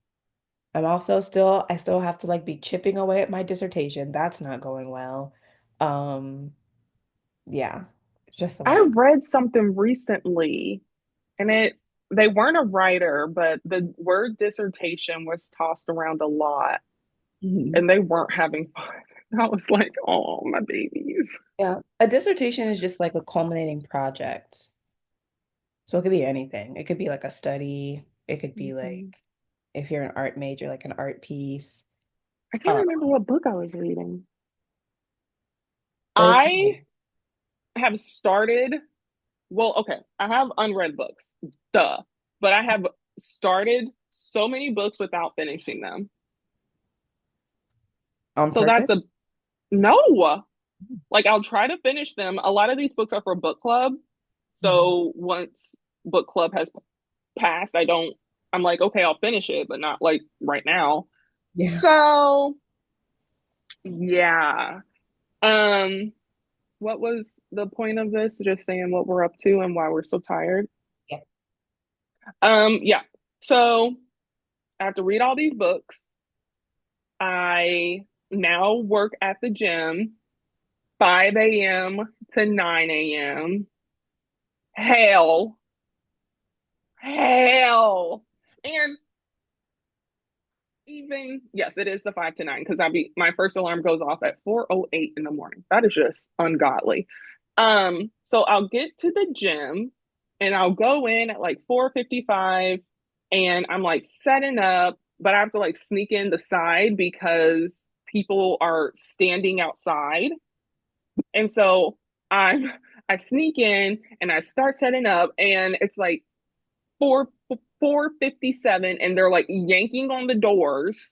B: I still have to like be chipping away at my dissertation. That's not going well. Um, yeah, just a
A: I
B: lot.
A: read something recently, and they weren't a writer, but the word dissertation was tossed around a lot,
B: Mhm.
A: and they weren't having fun. I was like, oh, my babies.
B: Yeah. A dissertation is just like a culminating project. So it could be anything. It could be like a study. It could be like
A: Mhm.
B: if you're an art major, like an art piece.
A: I can't
B: Uh,
A: remember what book I was reading.
B: so it's
A: I have started, well, okay, I have unread books, duh, but I have started so many books without finishing them.
B: on
A: So
B: purpose.
A: that's a no. Like I'll try to finish them. A lot of these books are for book club.
B: Mhm.
A: So once book club has passed, I'm like, okay, I'll finish it, but not like right now.
B: Yeah.
A: So yeah. Um, what was the point of this? Just saying what we're up to and why we're so tired.
B: Yeah.
A: Yeah. So I have to read all these books. I now work at the gym 5 a.m. to 9 a.m. Hell, hell. And even yes, it is the 5 to 9 because my first alarm goes off at 4:08 in the morning. That is just ungodly. So I'll get to the gym and I'll go in at like 4:55 and I'm like setting up, but I have to like sneak in the side because people are standing outside. And so I'm I sneak in and I start setting up and it's like 4:57 and they're like yanking on the doors.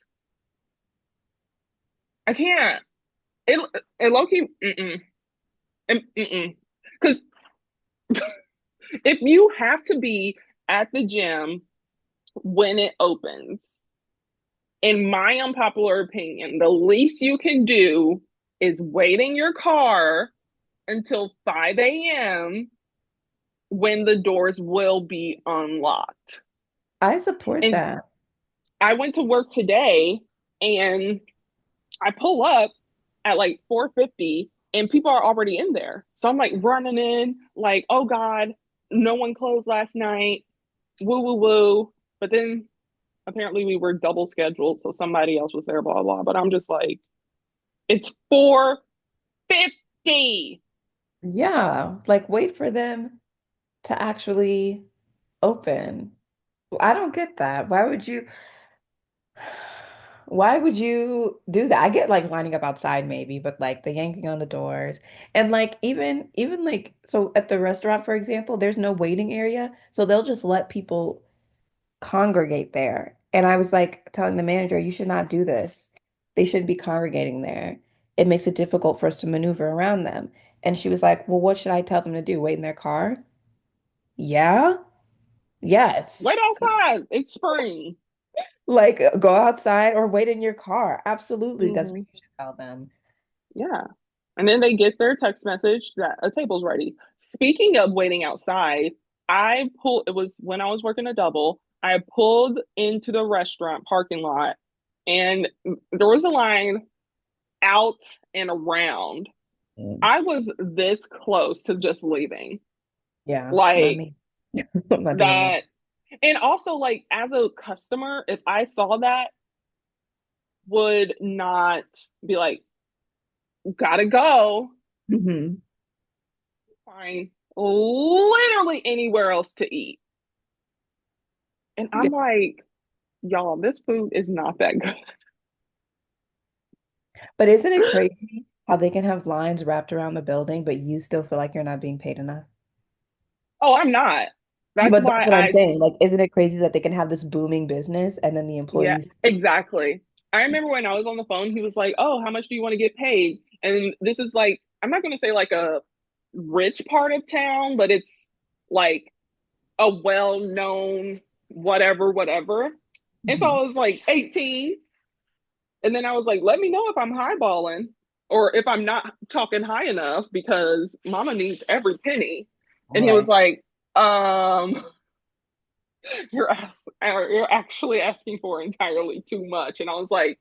A: I can't. It low key mm-mm, mm-mm. Because if you have to be at the gym when it opens, in my unpopular opinion, the least you can do is wait in your car until 5 a.m. when the doors will be unlocked.
B: I support
A: And
B: that.
A: I went to work today and I pull up at like 4:50 and people are already in there. So I'm like running in, like, oh God, no one closed last night. Woo woo woo. But then apparently we were double scheduled, so somebody else was there, blah blah. But I'm just like, it's 4:50.
B: Yeah. Like wait for them to actually open. I don't get that. Why would you? Why would you do that? I get like lining up outside maybe, but like the yanking on the doors and like even like so at the restaurant, for example, there's no waiting area, so they'll just let people congregate there. And I was like telling the manager, you should not do this. They shouldn't be congregating there. It makes it difficult for us to maneuver around them. And she was like, well, what should I tell them to do? Wait in their car? Yeah. Yes.
A: Wait outside. It's spring.
B: Like go outside or wait in your car. Absolutely. That's what
A: Hmm.
B: you should tell them.
A: Yeah. And then they get their text message that a table's ready. Speaking of waiting outside, it was when I was working a double, I pulled into the restaurant parking lot and there was a line out and around.
B: Mm.
A: I was this close to just leaving.
B: Yeah, not
A: Like
B: me. I'm not doing that.
A: that. And also, like, as a customer, if I saw that, would not be like, gotta go,
B: Hmm.
A: find literally anywhere else to eat. And I'm like, y'all, this food is not that good.
B: But isn't it crazy how they can have lines wrapped around the building, but you still feel like you're not being paid enough?
A: Oh, I'm not. That's
B: But that's
A: why
B: what I'm saying. Like, isn't it crazy that they can have this booming business and then the
A: yeah,
B: employees?
A: exactly. I remember when I was on the phone, he was like, oh, how much do you want to get paid? And this is like, I'm not going to say like a rich part of town, but it's like a well known whatever, whatever. And so
B: Mhm.
A: I was like 18. And then I was like, let me know if I'm highballing or if I'm not talking high enough because mama needs every penny. And he was
B: Right.
A: like, you're actually asking for entirely too much. And I was like,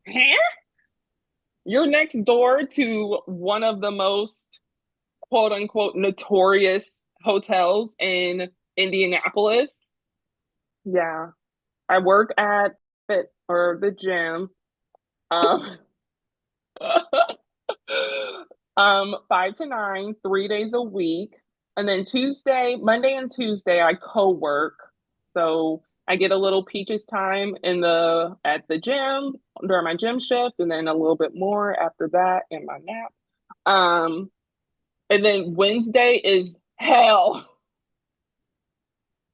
A: huh? You're next door to one of the most quote unquote notorious hotels in Indianapolis. Yeah. I work at the gym. Um, 5 to 9, 3 days a week. And then Monday and Tuesday, I co-work. So I get a little peaches time at the gym during my gym shift, and then a little bit more after that in my nap. Um, and then Wednesday is hell.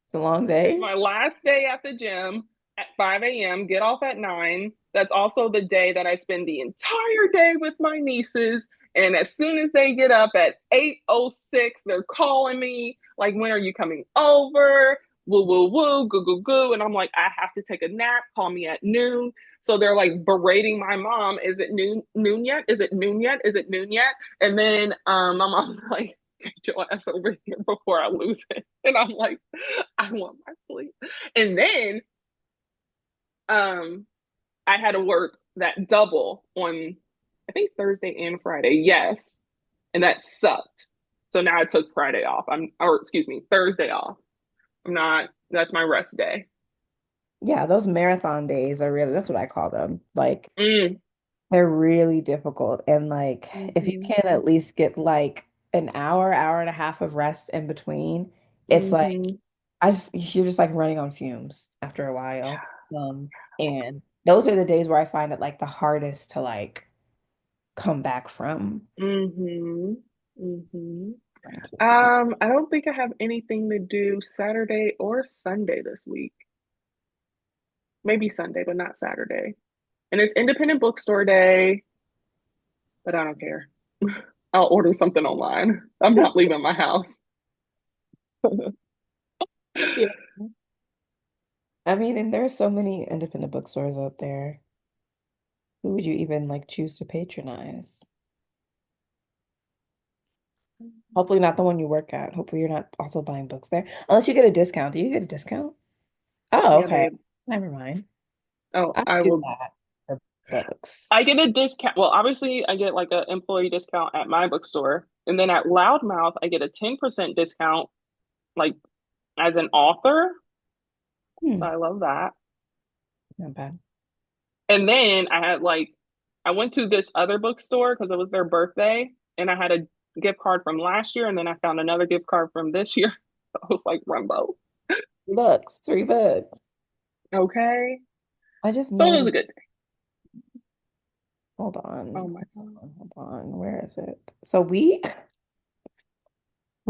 B: It's a long
A: It's
B: day.
A: my last day at the gym at 5 a.m., get off at 9. That's also the day that I spend the entire day with my nieces. And as soon as they get up at 8:06, they're calling me, like, when are you coming over? Woo, woo, woo, goo, goo, goo. And I'm like, I have to take a nap. Call me at noon. So they're like berating my mom. Is it noon yet? Is it noon yet? Is it noon yet? And then my mom's like, get your ass over here before I lose it. And I'm like, I want my sleep. And then um I had to work that double on I think Thursday and Friday. Yes. And that sucked. So now I took Friday off. Excuse me, Thursday off. I'm not that's my rest day.
B: Yeah, those marathon days are really, that's what I call them. Like,
A: Mm.
B: they're really difficult. And like, if you
A: Mm-hmm.
B: can't at least get like an hour, hour and a half of rest in between, it's like,
A: Mm-hmm.
B: you're just like running on fumes after a while. And those are the days where I find it like the hardest to like come back from.
A: Mm-hmm. Mm-hmm.
B: Trying to escape.
A: I don't think I have anything to do Saturday or Sunday this week. Maybe Sunday, but not Saturday. And it's independent bookstore day, but I don't care. I'll order something online. I'm not leaving my house.
B: Yeah. I mean, and there are so many independent bookstores out there. Who would you even like choose to patronize? Hopefully not the one you work at. Hopefully you're not also buying books there. Unless you get a discount. Do you get a discount? Oh,
A: Yeah,
B: okay.
A: babe.
B: Never mind.
A: Oh,
B: I would
A: I
B: do
A: will.
B: that for books.
A: I get a discount. Well, obviously, I get like an employee discount at my bookstore. And then at Loudmouth, I get a 10% discount, like as an author. So
B: Hmm,
A: I love that.
B: not bad.
A: And then I went to this other bookstore because it was their birthday. And I had a gift card from last year. And then I found another gift card from this year. I was like, Rumbo.
B: Books, 3 books.
A: Okay.
B: I just
A: So it
B: know
A: was a
B: the,
A: good day.
B: hold
A: Oh
B: on,
A: my God.
B: hold on. Where is it? So we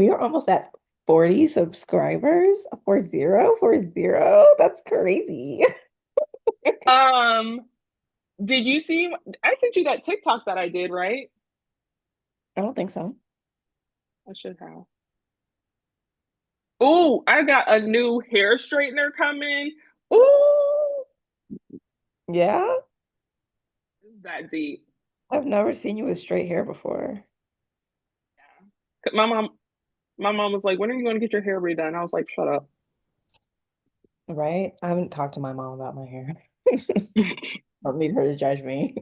B: are almost at 40 subscribers. 4040. That's crazy.
A: Um, did you see? I sent you that TikTok that I did, right?
B: I don't think so.
A: I should have. Oh, I got a new hair straightener coming. Ooh,
B: Yeah,
A: that deep.
B: I've never seen you with straight hair before.
A: My mom, my mom was like, "When are you going to get your hair redone?" I was like, "Shut up."
B: Right? I haven't talked to my mom about my hair. Don't need her to judge me.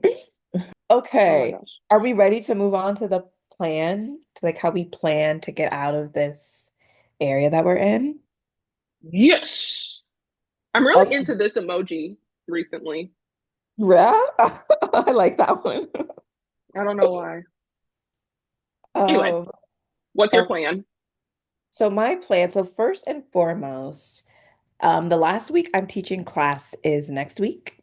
A: Oh my
B: Okay.
A: gosh.
B: Are we ready to move on to the plan? To like how we plan to get out of this area that we're in?
A: Yes, I'm really
B: Okay.
A: into this emoji recently.
B: Yeah, I like that one.
A: I don't know why. Anyway,
B: Um,
A: what's your
B: okay.
A: plan?
B: So my plan, so first and foremost, the last week I'm teaching class is next week.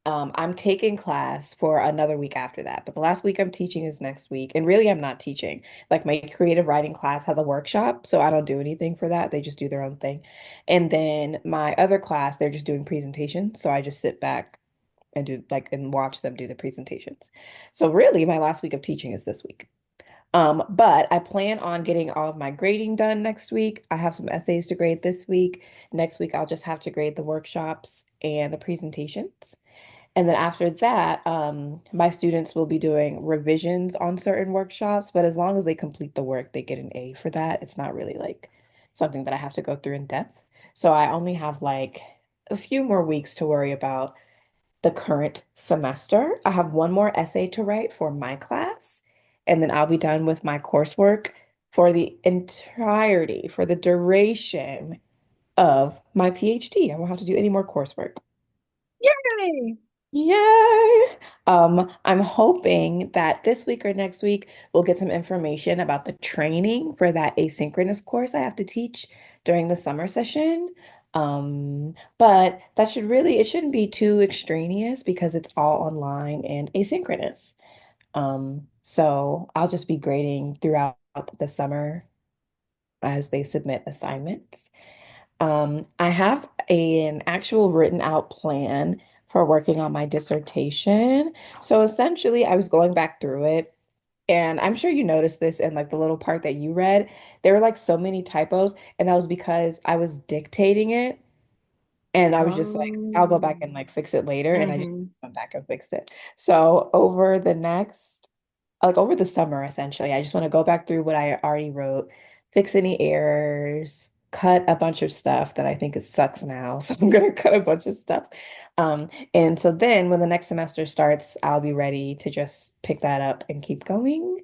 B: I'm taking class for another week after that, but the last week I'm teaching is next week. And really, I'm not teaching. Like my creative writing class has a workshop, so I don't do anything for that. They just do their own thing. And then my other class, they're just doing presentations. So I just sit back and do like and watch them do the presentations. So really, my last week of teaching is this week. But I plan on getting all of my grading done next week. I have some essays to grade this week. Next week, I'll just have to grade the workshops and the presentations. And then after that, my students will be doing revisions on certain workshops, but as long as they complete the work, they get an A for that. It's not really like something that I have to go through in depth. So I only have like a few more weeks to worry about the current semester. I have one more essay to write for my class, and then I'll be done with my coursework for the entirety, for the duration of my PhD. I won't have to do any more coursework.
A: Yay!
B: Yay! I'm hoping that this week or next week we'll get some information about the training for that asynchronous course I have to teach during the summer session. But that should really, it shouldn't be too extraneous because it's all online and asynchronous. So I'll just be grading throughout the summer as they submit assignments. I have an actual written out plan for working on my dissertation. So essentially, I was going back through it, and I'm sure you noticed this in like the little part that you read. There were like so many typos, and that was because I was dictating it, and I was just like, I'll go back and
A: Um,
B: like fix it later, and I just
A: mm-hmm,
B: went back and fixed it. So over the next like over the summer, essentially. I just want to go back through what I already wrote, fix any errors, cut a bunch of stuff that I think is sucks now. So I'm gonna cut a bunch of stuff. And so then when the next semester starts, I'll be ready to just pick that up and keep going.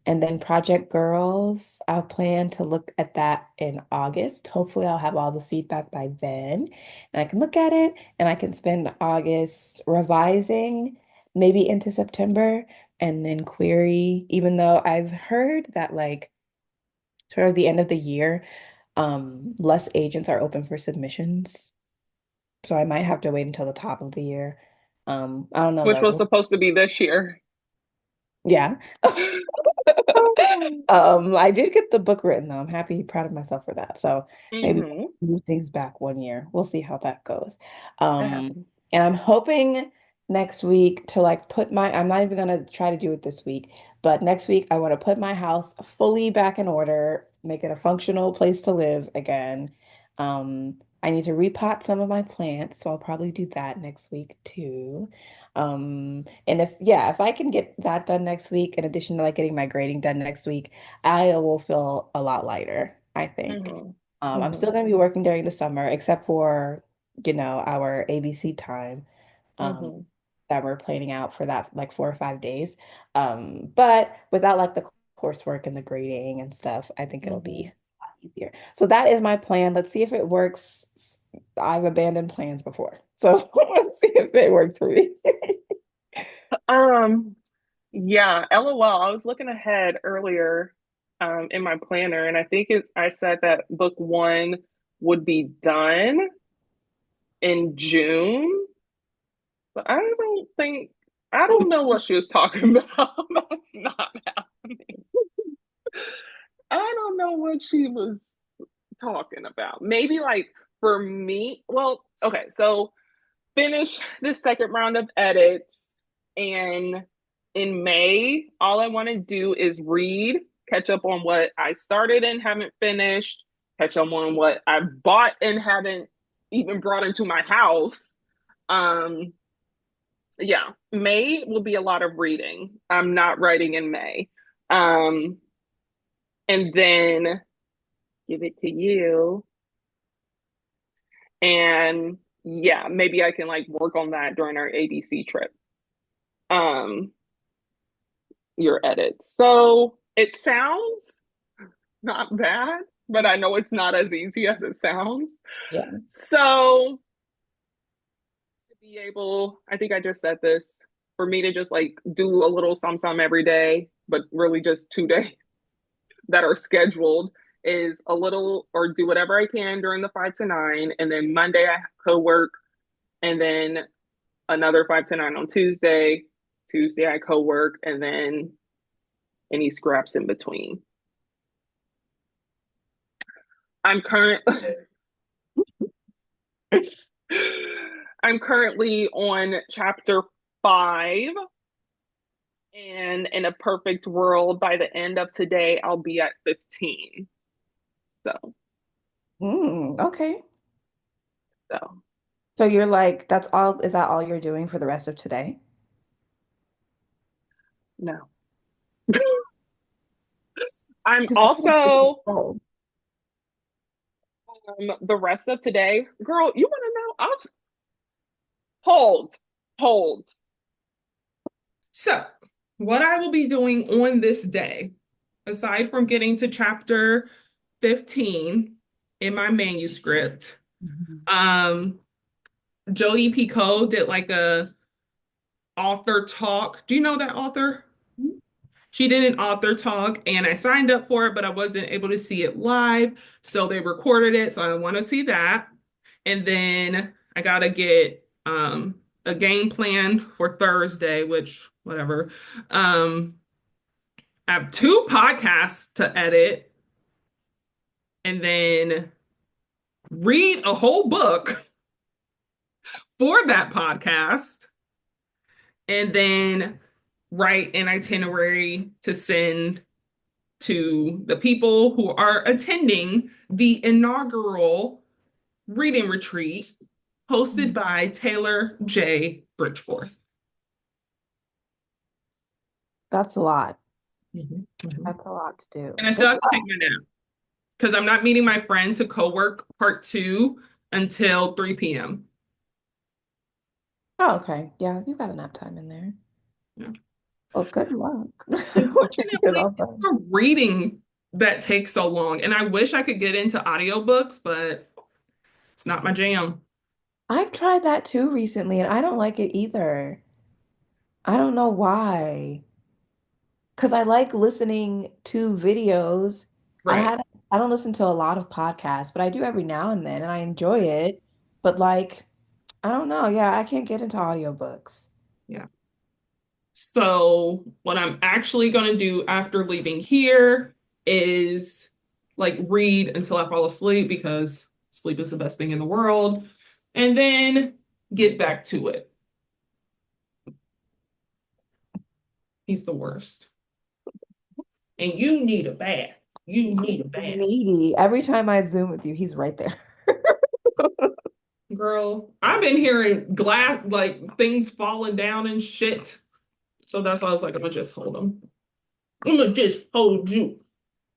B: And then Project Girls, I'll plan to look at that in August. Hopefully, I'll have all the feedback by then, and I can look at it and I can spend August revising, maybe into September, and then query, even though I've heard that like toward the end of the year, less agents are open for submissions. So I might have to wait until the top of the year. I don't know
A: which was
B: though.
A: supposed to be this year.
B: Yeah. I did get the book written though. I'm happy, proud of myself for that. So maybe
A: Mm-hmm.
B: move things back one year. We'll see how that goes.
A: That
B: Um,
A: happened.
B: and I'm hoping next week to like put my, I'm not even gonna try to do it this week, but next week I want to put my house fully back in order, make it a functional place to live again. I need to repot some of my plants, so I'll probably do that next week too. And if, yeah, if I can get that done next week, in addition to like getting my grading done next week, I will feel a lot lighter, I think.
A: Mm-hmm.
B: I'm
A: Mm-hmm.
B: still going to be working during the summer, except for, our ABC time, um,
A: Mm-hmm.
B: that we're planning out for that like 4 or 5 days. But without like the coursework and the grading and stuff, I think it'll be
A: Mm-hmm.
B: a lot easier. So that is my plan. Let's see if it works. I've abandoned plans before. So let's see if it works for me.
A: Um, yeah, LOL. I was looking ahead earlier in my planner, and I think I said that book one would be done in June, but I don't know what she was talking about. That's not happening. I don't know what she was talking about. Maybe like for me, well, okay, so finish the second round of edits, and in May, all I want to do is read, catch up on what I started and haven't finished, catch up on what I bought and haven't even brought into my house. Um, yeah, May will be a lot of reading. I'm not writing in May. Um, and then give it to you. And yeah, maybe I can like work on that during our ABC trip. Um, your edits. So it sounds not bad, but I know it's not as easy as it sounds.
B: Yeah.
A: So to be able, I think I just said this, for me to just like do a little some every day, but really just 2 days that are scheduled is a little, or do whatever I can during the 5 to 9, and then Monday I co-work, and then another 5 to 9 on Tuesday. Tuesday I co-work, and then any scraps in between. I'm current I'm currently on chapter 5, and in a perfect world by the end of today I'll be at 15. So,
B: Okay.
A: so
B: So you're like, that's all, is that all you're doing for the rest of today?
A: no. I'm
B: Because I think it's
A: also
B: cold.
A: the rest of today, girl, you want to know? Hold, hold.
D: So, what I will be doing on this day, aside from getting to chapter 15 in my manuscript,
B: Mhm.
D: Jodi Picoult did like a author talk. Do you know that author? She did an author talk and I signed up for it, but I wasn't able to see it live. So they recorded it. So I want to see that. And then I got to get a game plan for Thursday, which, whatever. I have 2 podcasts to edit and then read a whole book for that podcast and then write an itinerary to send to the people who are attending the inaugural reading retreat hosted by Taylor Bridgeforth.
B: That's a lot.
D: Mhm, mhm.
B: That's a lot to do.
D: And I
B: Good
D: still have to
B: luck.
D: take my nap because I'm not meeting my friend to co-work part 2 until 3 p.m.
B: Oh, okay. Yeah, you got a nap time in there.
D: Yeah.
B: Well, good luck. What did you get
D: Unfortunately,
B: off
D: it's
B: of?
D: the reading that takes so long. And I wish I could get into audiobooks, but it's not my jam.
B: I tried that too recently and I don't like it either. I don't know why. Because I like listening to videos. I
D: Right.
B: had I don't listen to a lot of podcasts, but I do every now and then and I enjoy it. But like, I don't know. Yeah, I can't get into audiobooks.
D: Yeah. So what I'm actually going to do after leaving here is like read until I fall asleep because sleep is the best thing in the world, and then get back to it. He's the worst. And you need a bath. You need a bath.
B: Needy. Every time I Zoom with you, he's right there.
D: Girl, I've been hearing glass, like things falling down and shit. So that's why I was like, I'm gonna just hold him. I'm gonna just hold you,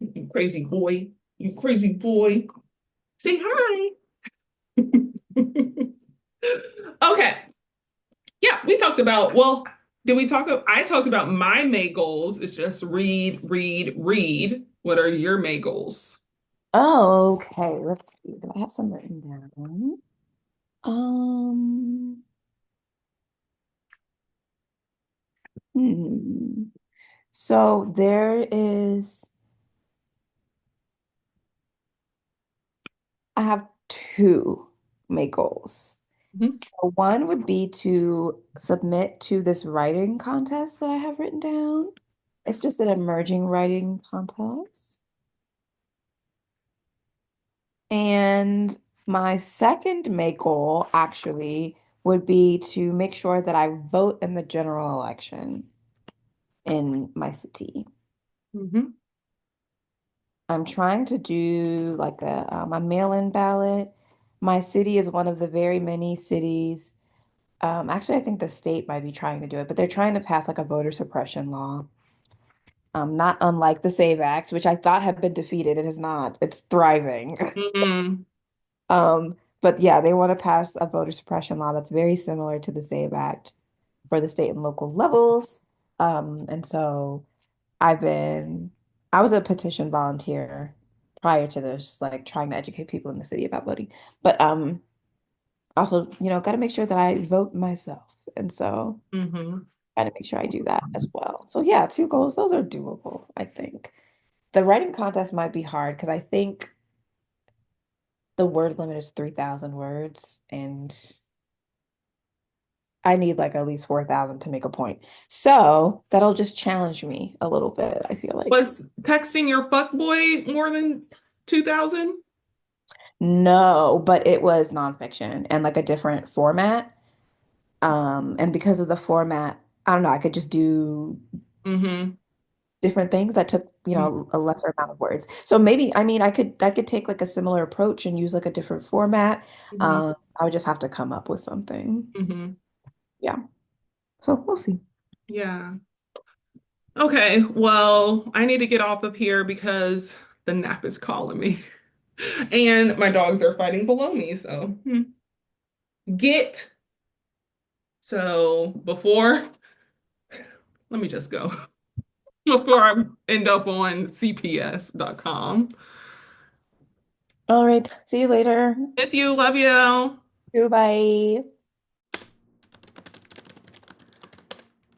D: you crazy boy. You crazy boy. Say hi. Okay. Yeah, we talked about, well, did we talk? I talked about my May goals. It's just read, read, read. What are your May goals?
B: Oh, okay. Let's see. Do I have some written down? Um, hmm. So there is, I have two May goals.
D: Mhm.
B: So one would be to submit to this writing contest that I have written down. It's just an emerging writing contest. And my second make goal actually would be to make sure that I vote in the general election in my city.
D: Mhm.
B: I'm trying to do like a mail-in ballot. My city is one of the very many cities. Actually, I think the state might be trying to do it, but they're trying to pass like a voter suppression law. Not unlike the SAVE Act, which I thought had been defeated. It is not. It's thriving.
D: Mhm.
B: But yeah, they want to pass a voter suppression law that's very similar to the SAVE Act for the state and local levels. And so I've been, I was a petition volunteer prior to this, like trying to educate people in the city about voting. But also, got to make sure that I vote myself. And so
D: Mhm.
B: got to make sure I do that as well. So yeah, two goals, those are doable, I think. The writing contest might be hard because I think the word limit is 3,000 words and I need like at least 4,000 to make a point. So that'll just challenge me a little bit, I feel like.
D: Was texting your fuckboy more than 2,000?
B: No, but it was nonfiction and like a different format. And because of the format, I don't know, I could just do
D: Mm-hmm.
B: different things that took, a lesser amount of words. So maybe, I mean, I could take like a similar approach and use like a different format.
D: Mm-hmm.
B: I would just have to come up with something.
D: Mm-hmm.
B: Yeah. So we'll see.
D: Yeah. Okay, well, I need to get off of here because the nap is calling me. And my dogs are fighting below me, so get. So let me just go before I end up on CPS.com.
B: All right. See you later.
D: Miss you, love you.
B: Goodbye.